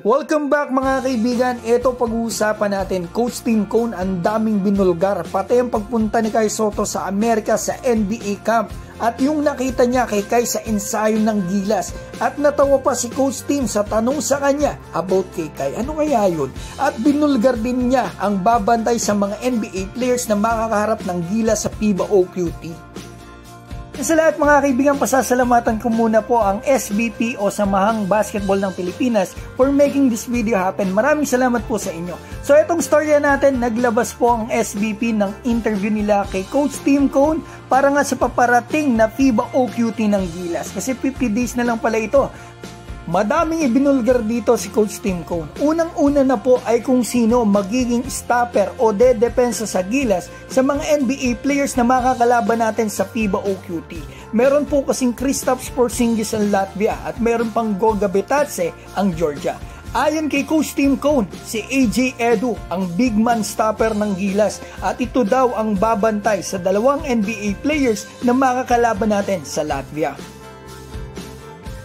Welcome back mga kaibigan. Ito pag-uusapan natin, Coach Tim Cone ang daming binulgar, pati ang pagpunta ni Kai Sotto sa Amerika sa NBA camp at yung nakita niya kay Kai sa ensayo ng Gilas at natawa pa si Coach Tim sa tanong sa kanya about kay Kai. Ano kaya yun? At binulgar din niya ang babantay sa mga NBA players na makakaharap ng Gilas sa FIBA OQT. Sa lahat mga kaibigan, pasasalamatan ko muna po ang SBP o Samahang Basketball ng Pilipinas for making this video happen. Maraming salamat po sa inyo. So itong storya natin, naglabas po ang SBP ng interview nila kay Coach Tim Cone para nga sa paparating na FIBA OQT ng Gilas. Kasi 50 days na lang pala ito. Madaming ibinulgar dito si Coach Tim Cone. Unang-una na po ay kung sino magiging stopper o dedepensa sa Gilas sa mga NBA players na makakalaban natin sa FIBA OQT. Meron po kasing Kristaps Porzingis ang Latvia at meron pang Goga Bitadze ang Georgia. Ayon kay Coach Tim Cone, si AJ Edu ang big man stopper ng Gilas at ito daw ang babantay sa dalawang NBA players na makakalaban natin sa Latvia.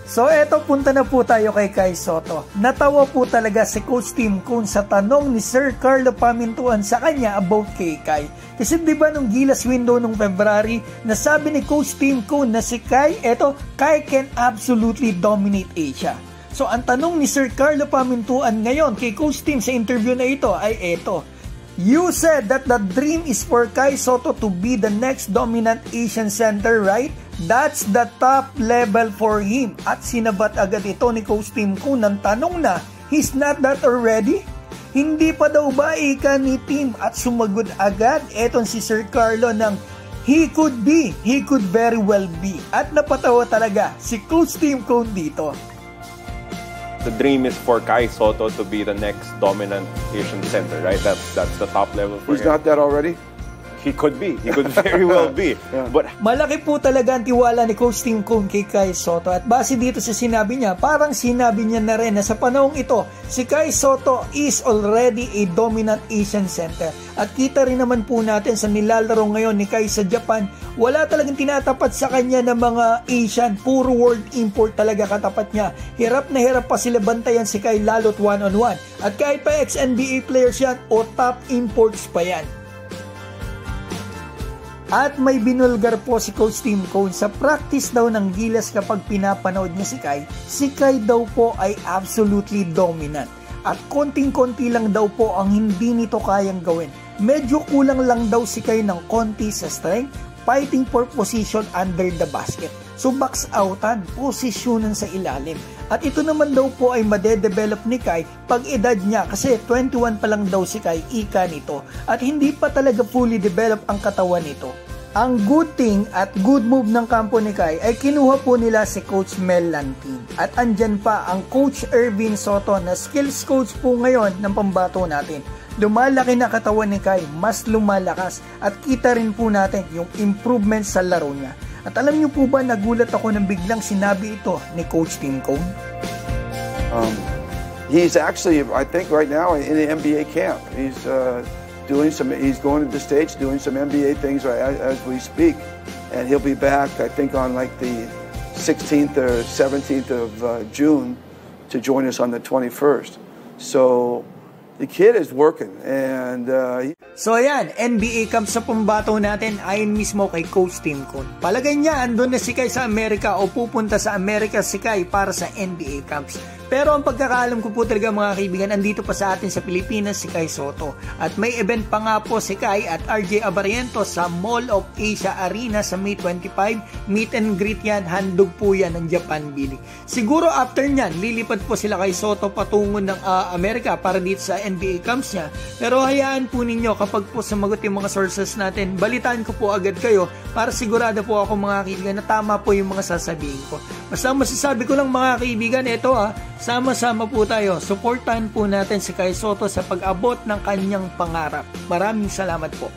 So eto, punta na po tayo kay Kai Sotto. Natawa po talaga si Coach Tim Cone sa tanong ni Sir Carlo Pamintuan sa kanya about kay Kai. Kasi diba nung Gilas window nung February, nasabi ni Coach Tim Cone na si Kai, Kai can absolutely dominate Asia. So ang tanong ni Sir Carlo Pamintuan ngayon kay Coach Tim sa interview na ito ay eto. You said that the dream is for Kai Sotto to be the next dominant Asian center, right? That's the top level for him. At sinabat agad ito ni Coach Tim Cone ng tanong na, he's not that already? Hindi pa daw ba ika ni Tim? At sumagot agad etong si Sir Carlo ng, he could very well be. At napatawa talaga si Coach Tim Cone dito. The dream is for Kai Sotto to be the next dominant Asian center, right? That's the top level for him. He's not that already? He could be. He could very well be. Yeah. But malaki po talaga ang tiwala ni Coach Tim Cone kay Kai Sotto. At base dito sa sinabi niya, parang sinabi niya na rin na sa panahong ito, si Kai Sotto is already a dominant Asian center. At kita rin naman po natin sa nilalaro ngayon ni Kai sa Japan, wala talagang tinatapat sa kanya ng mga Asian. Puro world import talaga katapat niya. Hirap na hirap pa sila bantayan si Kai lalo't one-on-one. At kahit pa ex-NBA players yan o top imports pa yan. At may binulgar po si Coach Tim Cone sa practice daw ng Gilas kapag pinapanood niya si Kai daw po ay absolutely dominant. At konting-konti lang daw po ang hindi nito kayang gawin. Medyo kulang lang daw si Kai ng konti sa strength, fighting for position under the basket. So box outan, posisyonan sa ilalim. At ito naman daw po ay madedevelop ni Kai pag edad niya kasi 21 pa lang daw si Kai, ika nito. At hindi pa talaga fully develop ang katawan nito. Ang good thing at good move ng kampo ni Kai ay kinuha po nila si Coach Mel Lantin. At andyan pa ang Coach Ervin Soto na skills coach po ngayon ng pambato natin. Lumalaki na katawan ni Kai, mas lumalakas at kita rin po natin yung improvement sa laro niya. At alam niyo po ba, nagulat ako nang biglang sinabi ito ni Coach Tim Cone? He's actually, I think right now in the NBA camp. He's he's going to the States doing some NBA things right as we speak. And he'll be back, I think, on like the 16th or 17th of June to join us on the 21st. So the kid is working and So ayan, NBA camp sa pambato natin ayon mismo kay Coach Tim Cone. Palagay niya andun na si Kai sa Amerika o pupunta sa Amerika si Kai para sa NBA camps. Pero ang pagkakaalam ko po talaga mga kaibigan, andito pa sa atin sa Pilipinas si Kai Sotto. At may event pa nga po si Kai at RJ Abariento sa Mall of Asia Arena sa May 25. Meet and greet yan, handog po yan ng Japan Billy. Siguro after nyan, lilipat po sila kay Sotto patungo ng Amerika para dito sa NBA camps niya. Pero hayaan po ninyo kapag po sumagot yung mga sources natin, balitaan ko po agad kayo para sigurado po ako mga kaibigan na tama po yung mga sasabihin ko. Basta masasabi ko lang mga kaibigan, ito sama-sama po tayo. Suportahan po natin si Kai Sotto sa pag-abot ng kanyang pangarap. Maraming salamat po.